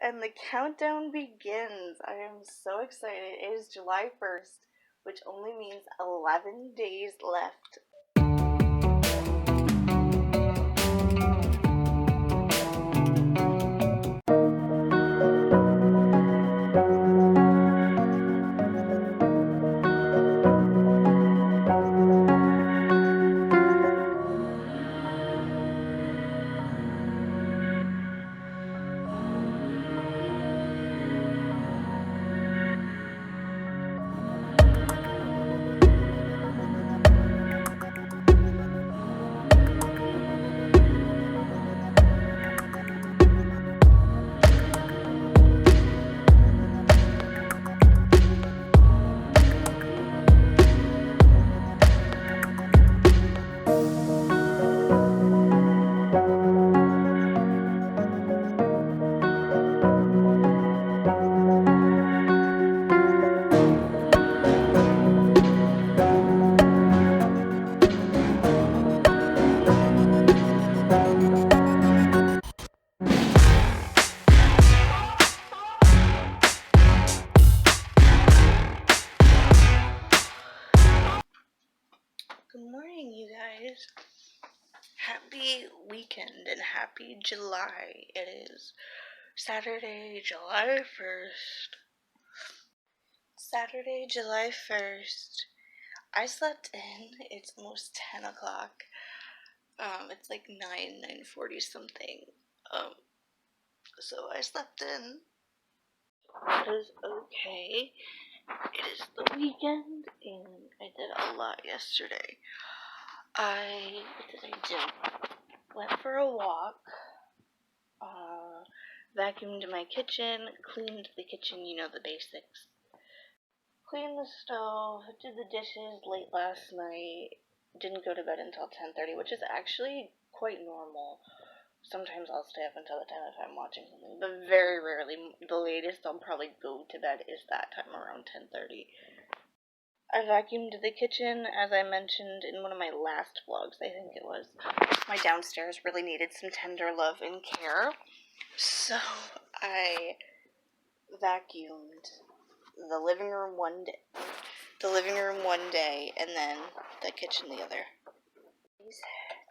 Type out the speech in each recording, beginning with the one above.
And the countdown begins. I am so excited. It is July 1st, which only means 11 days left. Good morning, you guys. Happy weekend and happy July. It is Saturday, July 1st. Saturday, July 1st. I slept in. It's almost 10 o'clock. It's like 9:40 something. So I slept in. That is okay. It is the weekend, and I did a lot yesterday. What did I do? Went for a walk, vacuumed my kitchen, cleaned the kitchen, you know, the basics. Cleaned the stove, did the dishes late last night, didn't go to bed until 10:30, which is actually quite normal. Sometimes I'll stay up until the time if I'm watching something, but very rarely. The latest I'll probably go to bed is that time, around 10:30. I vacuumed the kitchen, as I mentioned in one of my last vlogs, I think it was. My downstairs really needed some tender love and care, so I vacuumed the living room one day, and then the kitchen the other.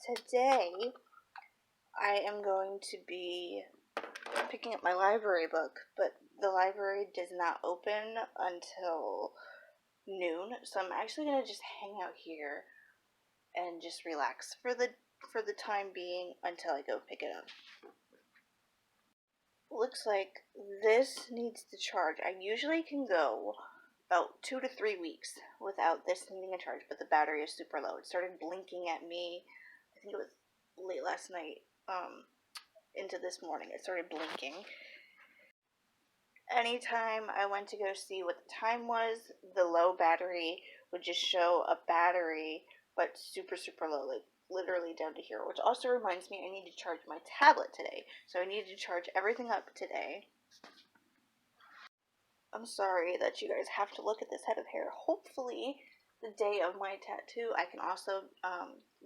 Today, I am going to be picking up my library book, but the library does not open until noon, so I'm actually going to just hang out here and just relax for the time being until I go pick it up. Looks like this needs to charge. I usually can go about 2 to 3 weeks without this needing a charge, but the battery is super low. It started blinking at me, I think it was late last night, into this morning. It started blinking. Anytime I went to go see what the time was, the low battery would just show a battery, but super, super low, like literally down to here, which also reminds me I need to charge my tablet today, so I need to charge everything up today. I'm sorry that you guys have to look at this head of hair. Hopefully, the day of my tattoo, I can also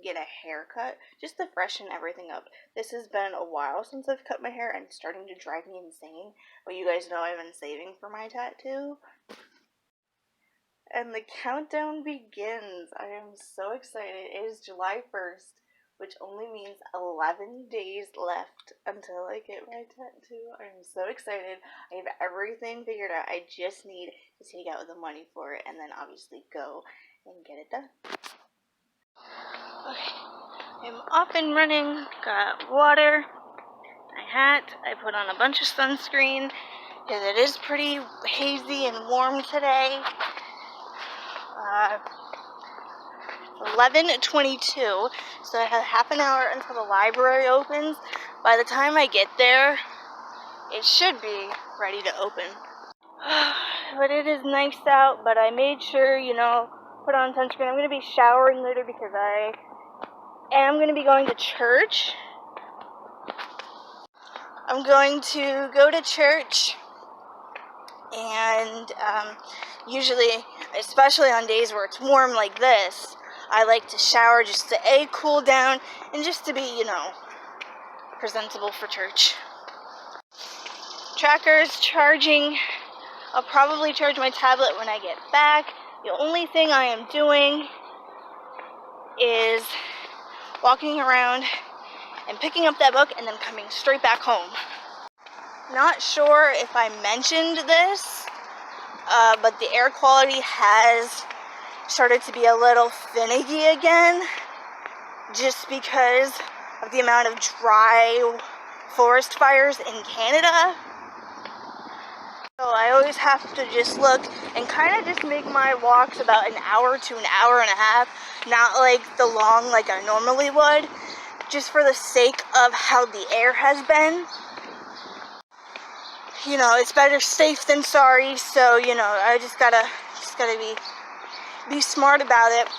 get a haircut, just to freshen everything up. This has been a while since I've cut my hair, and it's starting to drive me insane, but you guys know I've been saving for my tattoo. And the countdown begins. I am so excited. It is July 1st, which only means 11 days left until I get my tattoo. I'm so excited. I have everything figured out. I just need to take out the money for it and then obviously go and get it done. Okay, I'm off and running. Got water, my hat. I put on a bunch of sunscreen because it is pretty hazy and warm today. 11:22, so I have half an hour until the library opens. By the time I get there, it should be ready to open. But it is nice out, but I made sure, put on sunscreen. I'm going to be showering later because I am going to be going to church. I'm going to go to church, and usually, especially on days where it's warm like this, I like to shower just to cool down and just to be, presentable for church. Tracker's charging. I'll probably charge my tablet when I get back. The only thing I am doing is walking around and picking up that book and then coming straight back home. Not sure if I mentioned this, but the air quality has started to be a little finicky again, just because of the amount of dry forest fires in Canada. So I always have to just look and kind of just make my walks about an hour to an hour and a half, not like the long like I normally would, just for the sake of how the air has been. You know, it's better safe than sorry, so you know, I just gotta be smart about it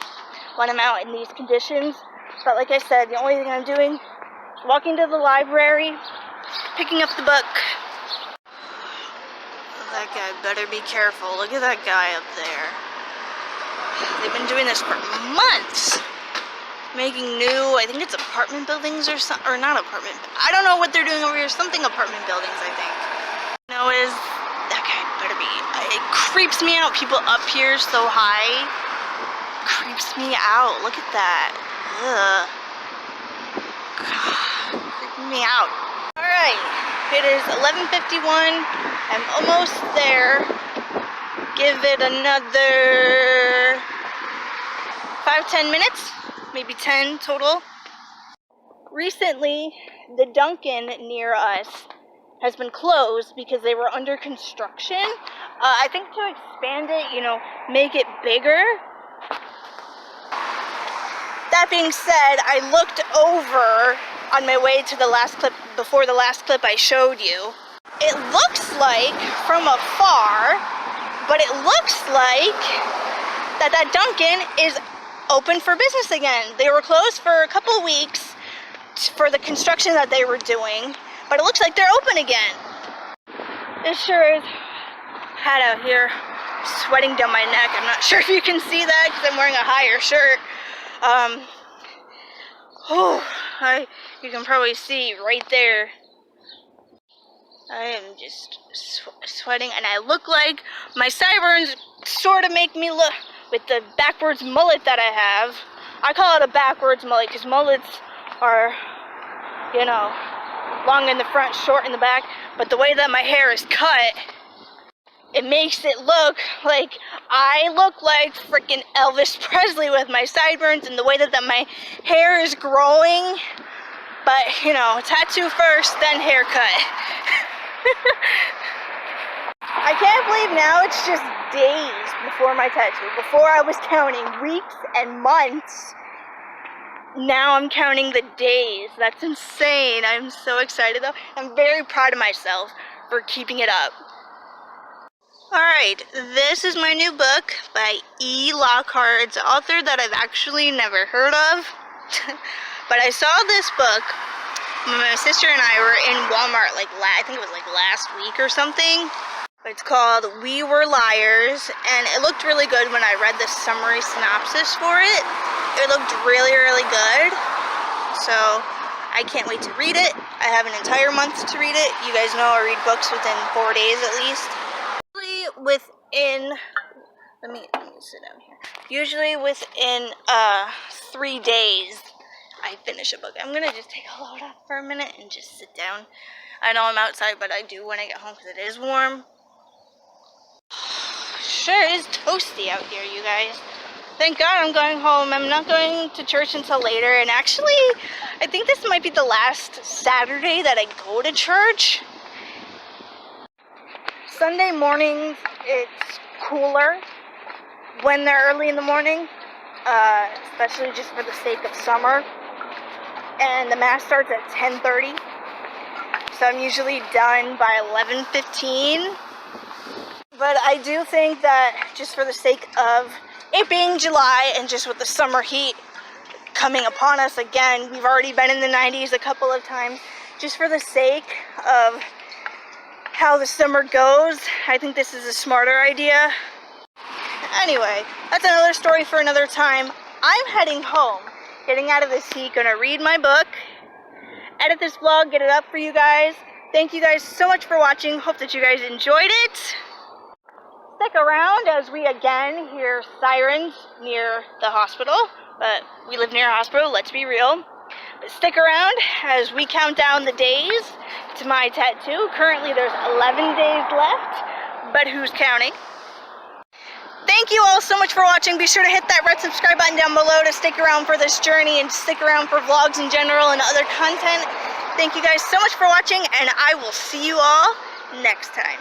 when I'm out in these conditions. But like I said, the only thing I'm doing is walking to the library, picking up the book. That guy better be careful. Look at that guy up there. They've been doing this for months. Making new, I think it's apartment buildings or something, or not apartment. I don't know what they're doing over here. Something apartment buildings, I think. You know, is that guy better be. It creeps me out. People up here so high. Creeps me out. Look at that. Ugh. God, creeping me out. Alright, it is 11:51. I'm almost there. Give it another 5-10 minutes, maybe 10 total. Recently, the Dunkin' near us has been closed because they were under construction. I think to expand it, you know, make it bigger. That being said, I looked over on my way to the last clip, before the last clip I showed you. It looks like, from afar, but it looks like that Dunkin' is open for business again. They were closed for a couple weeks for the construction that they were doing, but it looks like they're open again. It sure is hot out here, sweating down my neck. I'm not sure if you can see that because I'm wearing a higher shirt. You can probably see right there. I am just sweating, and I look like my sideburns sort of make me look, with the backwards mullet that I have. I call it a backwards mullet because mullets are, you know, long in the front, short in the back, but the way that my hair is cut, it makes it look like I look like freaking Elvis Presley with my sideburns and the way that my hair is growing. But, you know, tattoo first, then haircut. I can't believe now it's just days before my tattoo. Before I was counting weeks and months. Now I'm counting the days. That's insane. I'm so excited though. I'm very proud of myself for keeping it up. Alright, this is my new book by E. Lockhart. It's an author that I've actually never heard of. But I saw this book. My sister and I were in Walmart, I think it was like last week or something. It's called We Were Liars, and it looked really good when I read the summary synopsis for it. It looked really, really good. So I can't wait to read it. I have an entire month to read it. You guys know I read books within 4 days at least. Let me sit down here. Usually within 3 days I finish a book. I'm gonna just take a load off for a minute and just sit down. I know I'm outside, but I do when I get home because it is warm. Sure is toasty out here, you guys. Thank God I'm going home. I'm not going to church until later. And actually, I think this might be the last Saturday that I go to church. Sunday mornings, it's cooler when they're early in the morning, especially just for the sake of summer. And the mass starts at 10:30, so I'm usually done by 11:15. But I do think that just for the sake of it being July and just with the summer heat coming upon us again, we've already been in the 90s a couple of times, just for the sake of how the summer goes, I think this is a smarter idea. Anyway, that's another story for another time. I'm heading home, getting out of this heat, gonna read my book, edit this vlog, get it up for you guys, Thank you guys so much for watching. Hope that you guys enjoyed it. Stick around as we again hear sirens near the hospital. But we live near a hospital, let's be real. But stick around as we count down the days to my tattoo. Currently there's 11 days left, but who's counting? Thank you all so much for watching. Be sure to hit that red subscribe button down below to stick around for this journey and stick around for vlogs in general and other content. Thank you guys so much for watching, and I will see you all next time.